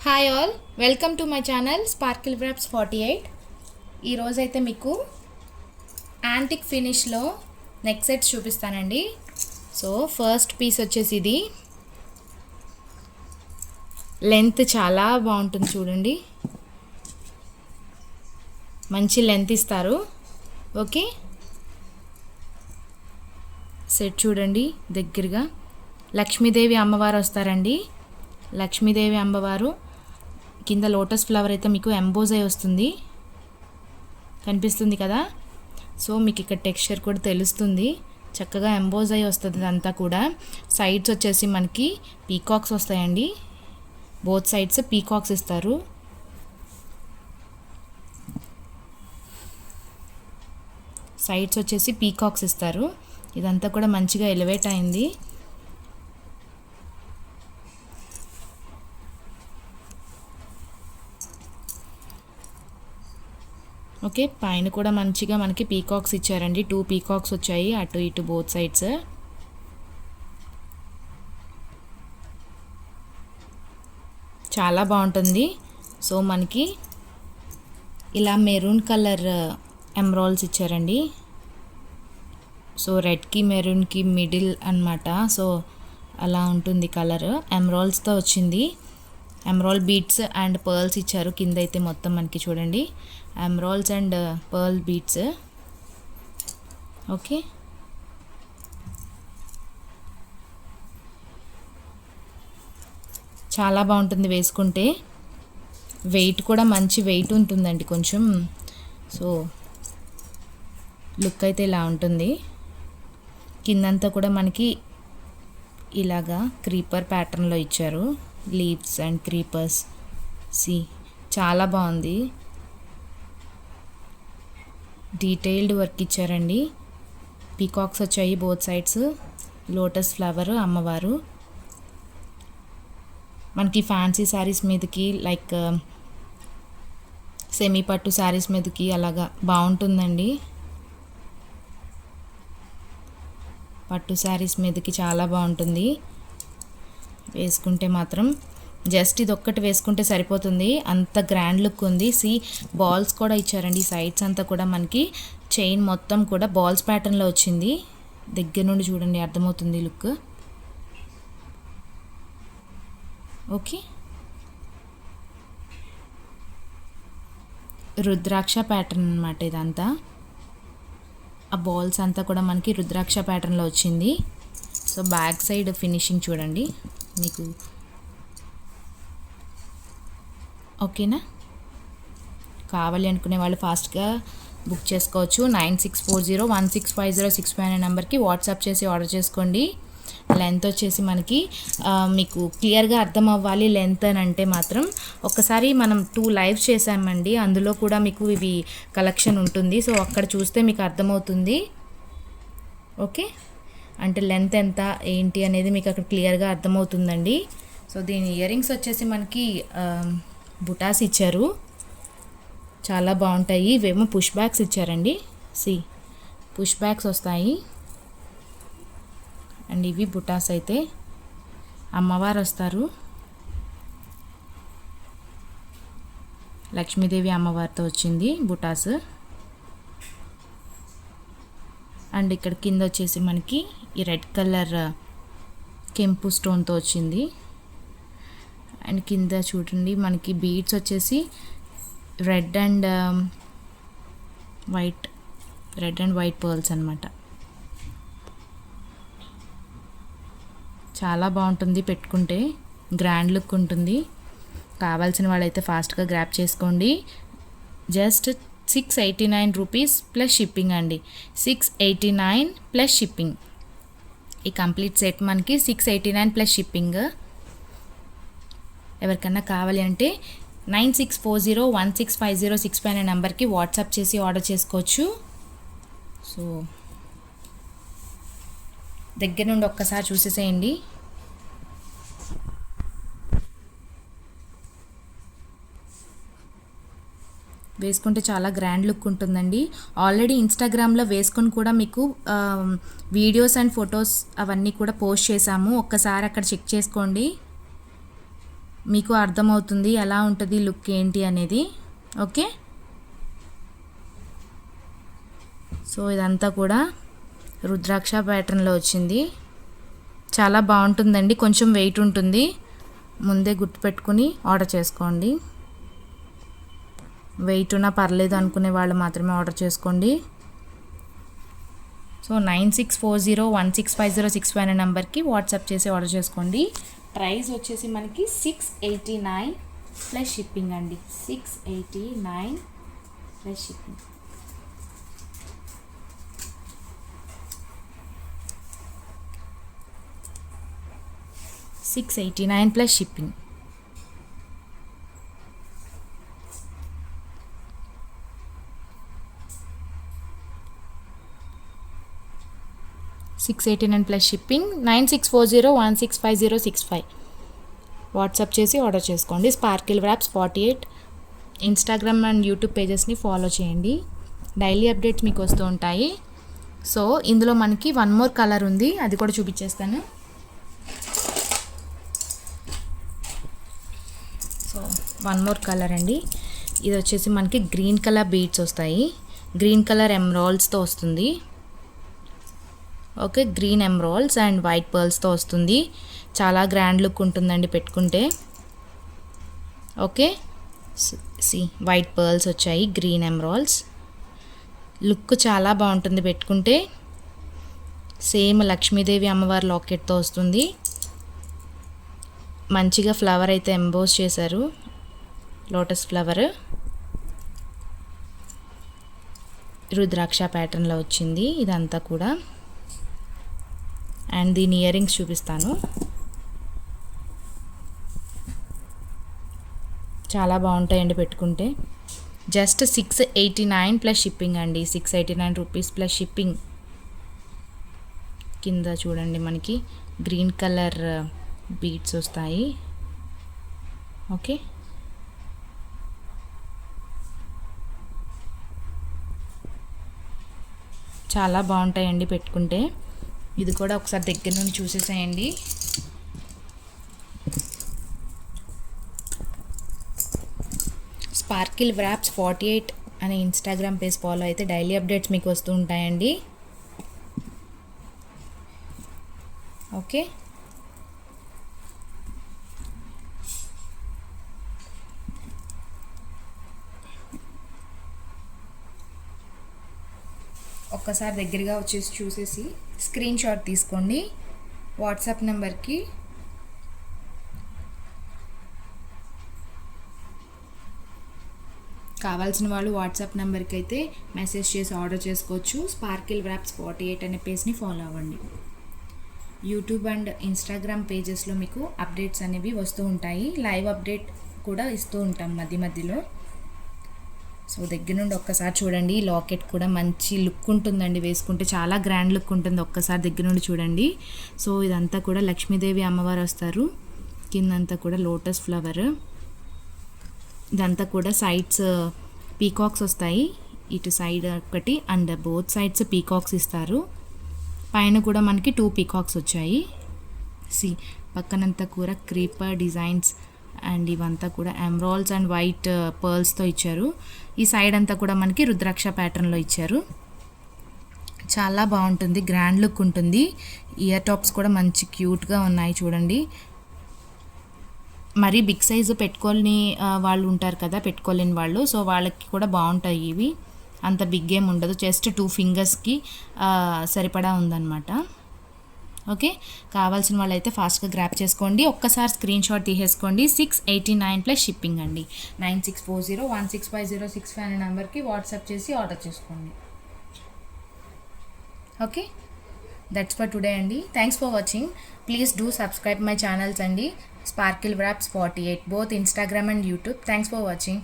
Hi all, welcome to my channel Sparkle wraps 48. ఈరోజైతే మీకు antique ఫినిష్లో నెక్ సెట్స్ చూపిస్తానండి. సో ఫస్ట్ పీస్ వచ్చేసి ఇది లెంత్ చాలా బాగుంటుంది చూడండి, మంచి లెంత్ ఇస్తారు. ఓకే, సెట్ చూడండి దగ్గరగా. లక్ష్మీదేవి అమ్మవారు వస్తారండి. లక్ష్మీదేవి అమ్మవారు కింద లోటస్ ఫ్లవర్ అయితే మీకు ఎంబోజ్ అయి వస్తుంది, కనిపిస్తుంది కదా. సో మీకు ఇక్కడ టెక్స్చర్ కూడా తెలుస్తుంది, చక్కగా ఎంబోజ్ అయి వస్తుంది ఇదంతా కూడా. సైడ్స్ వచ్చేసి మనకి పీకాక్స్ వస్తాయండి, బోత్ సైడ్స్ పీకాక్స్ ఇస్తారు. సైడ్స్ వచ్చేసి పీకాక్స్ ఇస్తారు. ఇదంతా కూడా మంచిగా ఎలివేట్ అయింది. ఓకే, పైన కూడా మంచిగా మనకి పీకాక్స్ ఇచ్చారండి. 2 పీకాక్స్ వచ్చాయి అటు ఇటు బోత్ సైడ్స్. చాలా బాగుంటుంది. సో మనకి ఇలా మెరూన్ కలర్ ఎమరాల్డ్స్ ఇచ్చారండి. సో రెడ్కి మెరూన్కి మిడిల్ అన్నమాట. సో అలా ఉంటుంది కలర్, ఎమరాల్డ్స్తో వచ్చింది. ఎమరాల్డ్ బీడ్స్ అండ్ పర్ల్స్ ఇచ్చారు కింద అయితే మొత్తం మనకి చూడండి, emeralds and pearl beads. Okay, చాలా బాగుంటుంది వేసుకుంటే. వెయిట్ కూడా మంచి వెయిట్ ఉంటుందండి కొంచెం. సో లుక్ అయితే ఇలా ఉంటుంది. కిందంతా కూడా మనకి ఇలాగా క్రీపర్ ప్యాటర్న్లో ఇచ్చారు, లీవ్స్ అండ్ క్రీపర్స్. చాలా బాగుంది, డీటెయిల్డ్ వర్క్ ఇచ్చారండి. పీకాక్స్ వచ్చాయి బోత్ సైడ్స్, లోటస్ ఫ్లవర్ అమ్మవారు. మనకి ఫ్యాన్సీ శారీస్ మీదకి లైక్ సెమీ పట్టు శారీస్ మీదకి అలాగా బాగుంటుందండి. పట్టు శారీస్ మీదకి చాలా బాగుంటుంది వేసుకుంటే మాత్రం. జస్ట్ ఇది ఒక్కటి వేసుకుంటే సరిపోతుంది, అంత గ్రాండ్ లుక్ ఉంది. బాల్స్ కూడా ఇచ్చారండి సైడ్స్ అంతా కూడా. మనకి చైన్ మొత్తం కూడా బాల్స్ ప్యాటర్న్లో వచ్చింది. దగ్గర నుండి చూడండి, అర్థమవుతుంది లుక్. ఓకే, రుద్రాక్ష ప్యాటర్న్ అన్నమాట ఇదంతా. ఆ బాల్స్ అంతా కూడా మనకి రుద్రాక్ష ప్యాటర్న్లో వచ్చింది. సో బ్యాక్ సైడ్ ఫినిషింగ్ చూడండి మీకు. ఓకేనా, కావాలి అనుకునే వాళ్ళు ఫాస్ట్గా బుక్ చేసుకోవచ్చు. 9640165065 అనే నెంబర్కి వాట్సాప్ చేసి ఆర్డర్ చేసుకోండి. లెంత్ వచ్చేసి మనకి మీకు క్లియర్గా అర్థం అవ్వాలి లెంత్ అని అంటే మాత్రం ఒకసారి మనం 2 లైవ్స్ చేసామండి, అందులో కూడా మీకు ఇవి కలెక్షన్ ఉంటుంది. సో అక్కడ చూస్తే మీకు అర్థమవుతుంది. ఓకే, అంటే లెంత్ ఎంత ఏంటి అనేది మీకు అక్కడ క్లియర్గా అర్థమవుతుందండి. సో దీని ఇయర్ రింగ్స్ వచ్చేసి మనకి బుటాస్ ఇచ్చారు, చాలా బాగుంటాయి. ఇవేమో పుష్ బ్యాగ్స్ ఇచ్చారండి. పుష్ బ్యాగ్స్ వస్తాయి. అండ్ ఇవి బుటాస్ అయితే అమ్మవారు వస్తారు, లక్ష్మీదేవి అమ్మవారితో వచ్చింది బుటాస్. అండ్ ఇక్కడ కింద వచ్చేసి మనకి ఈ రెడ్ కలర్ కెంపు స్టోన్తో వచ్చింది. అండ్ కింద చూడండి మనకి బీడ్స్ వచ్చేసి రెడ్ అండ్ వైట్ పర్ల్స్ అన్నమాట. చాలా బాగుంటుంది పెట్టుకుంటే, గ్రాండ్ లుక్ ఉంటుంది. కావాల్సిన వాళ్ళైతే ఫాస్ట్గా గ్రాప్ చేసుకోండి. జస్ట్ 689 రూపీస్ ప్లస్ షిప్పింగ్ అండి. 689 ప్లస్ షిప్పింగ్. ఈ కంప్లీట్ సెట్ మనకి 689 ప్లస్ షిప్పింగ్. ఎవరికన్నా కావాలి అంటే 9640165065 అనే నెంబర్కి వాట్సాప్ చేసి ఆర్డర్ చేసుకోవచ్చు. సో దగ్గర నుండి ఒక్కసారి చూసేసేయండి. వేసుకుంటే చాలా గ్రాండ్ లుక్ ఉంటుందండి. ఆల్రెడీ ఇన్స్టాగ్రామ్లో వేసుకొని కూడా మీకు వీడియోస్ అండ్ ఫొటోస్ అవన్నీ కూడా పోస్ట్ చేశాము, ఒక్కసారి అక్కడ చెక్ చేసుకోండి. మీకు అర్థమవుతుంది ఎలా ఉంటుంది లుక్ ఏంటి అనేది. ఓకే, సో ఇదంతా కూడా రుద్రాక్ష ప్యాటర్న్లో వచ్చింది. చాలా బాగుంటుందండి, కొంచెం వెయిట్ ఉంటుంది, ముందే గుర్తుపెట్టుకుని ఆర్డర్ చేసుకోండి. వెయిట్ ఉన్నా పర్లేదు అనుకునే వాళ్ళు మాత్రమే ఆర్డర్ చేసుకోండి. సో 9640165065 అనే నెంబర్కి వాట్సాప్ చేసి ఆర్డర్ చేసుకోండి. ప్రైస్ వచ్చేసి మనకి 689 ప్లస్ షిప్పింగ్ అండి. 689 plus shipping. $689 plus shipping. $689 plus shipping. 9640165065 WhatsApp చేసి ఆర్డర్ చేసుకోండి. Sparkle wraps 48 Instagram and YouTube పేజెస్ని ఫాలో చేయండి. డైలీ అప్డేట్స్ మీకు వస్తూ ఉంటాయి. సో ఇందులో మనకి వన్ మోర్ కలర్ ఉంది, అది కూడా చూపించేస్తాను. సో వన్ మోర్ కలర్ అండి. ఇది వచ్చేసి మనకి గ్రీన్ కలర్ బీడ్స్ వస్తాయి, గ్రీన్ కలర్ ఎమరాల్డ్స్తో వస్తుంది. Okay, green emeralds and white పర్ల్స్తో వస్తుంది. చాలా గ్రాండ్ లుక్ ఉంటుందండి పెట్టుకుంటే. ఓకే, సి వైట్ పర్ల్స్ వచ్చాయి, గ్రీన్ ఎమరాల్డ్స్. లుక్ చాలా బాగుంటుంది పెట్టుకుంటే. సేమ్ లక్ష్మీదేవి అమ్మవారి లాకెట్తో వస్తుంది. మంచిగా ఫ్లవర్ అయితే ఎంబోస్ చేశారు, లోటస్ ఫ్లవర్. రుద్రాక్ష ప్యాటర్న్లో వచ్చింది ఇదంతా కూడా. అండ్ దీని ఇయర్ రింగ్స్ చూపిస్తాను. చాలా బాగుంటాయండి పెట్టుకుంటే. జస్ట్ 689 ప్లస్ షిప్పింగ్ అండి. 689 రూపీస్ ప్లస్ షిప్పింగ్. కింద చూడండి మనకి గ్రీన్ కలర్ బీడ్స్ వస్తాయి. ఓకే, చాలా బాగుంటాయండి పెట్టుకుంటే. ఇది కూడా ఒకసారి దగ్గర నుండి చూసేసేయండి. స్పార్కిల్ వ్రాప్స్ 48 అనే ఇన్స్టాగ్రామ్ పేజ్ ఫాలో అయితే డైలీ అప్డేట్స్ మీకు వస్తూ ఉంటాయండి. ఓకే, ఒక్కసారి దగ్గరగా వచ్చేసి చూసేసి స్క్రీన్ షాట్ తీసుకోండి. వాట్సాప్ నెంబర్కి కావాల్సిన వాళ్ళు వాట్సాప్ నెంబర్కి అయితే మెసేజ్ చేసి ఆర్డర్ చేసుకోవచ్చు. స్పార్కిల్ వ్రాప్స్ 48 అనే పేజ్ని ఫాలో అవ్వండి. యూట్యూబ్ అండ్ ఇన్స్టాగ్రామ్ పేజెస్లో మీకు అప్డేట్స్ అనేవి వస్తూ ఉంటాయి. లైవ్ అప్డేట్ కూడా ఇస్తూ ఉంటాం మధ్య మధ్యలో. సో దగ్గర నుండి ఒక్కసారి చూడండి. లాకెట్ కూడా మంచి లుక్ ఉంటుందండి వేసుకుంటే, చాలా గ్రాండ్ లుక్ ఉంటుంది. ఒక్కసారి దగ్గర నుండి చూడండి. సో ఇదంతా కూడా లక్ష్మీదేవి అమ్మవారు వస్తారు. కిందంతా కూడా లోటస్ ఫ్లవర్. ఇదంతా కూడా సైడ్స్ పీకాక్స్ వస్తాయి. ఇటు సైడ్ ఒకటి అండ్ బోత్ సైడ్స్ పీకాక్స్ ఇస్తారు. పైన కూడా మనకి 2 పీకాక్స్ వచ్చాయి. పక్కనంతా కూడా క్రీపర్ డిజైన్స్ అండ్ ఇవంతా కూడా ఎమరాల్డ్స్ అండ్ వైట్ పర్ల్స్తో ఇచ్చారు. ఈ సైడ్ అంతా కూడా మనకి రుద్రాక్ష ప్యాటర్న్లో ఇచ్చారు. చాలా బాగుంటుంది, గ్రాండ్ లుక్ ఉంటుంది. ఇయర్ టాప్స్ కూడా మంచి క్యూట్గా ఉన్నాయి చూడండి. మరీ బిగ్ సైజు పెట్టుకోలేని వాళ్ళు ఉంటారు కదా, పెట్టుకోలేని వాళ్ళు, సో వాళ్ళకి కూడా బాగుంటాయి ఇవి. అంత బిగ్ ఏం ఉండదు, జస్ట్ 2 ఫింగర్స్కి సరిపడా ఉందన్నమాట. ఓకే, కావాల్సిన వాళ్ళైతే ఫాస్ట్గా గ్రాప్ చేసుకోండి. ఒక్కసారి స్క్రీన్ షాట్ తీసేసుకోండి. 689 ప్లస్ షిప్పింగ్ అండి. 9640165065 అనే నెంబర్కి వాట్సాప్ చేసి ఆర్డర్ చేసుకోండి. ఓకే, దట్స్ ఫర్ టుడే అండి. Thanks for watching. Please do subscribe my channels అండి. Sparkle wraps 48 both Instagram and YouTube. Thanks for watching.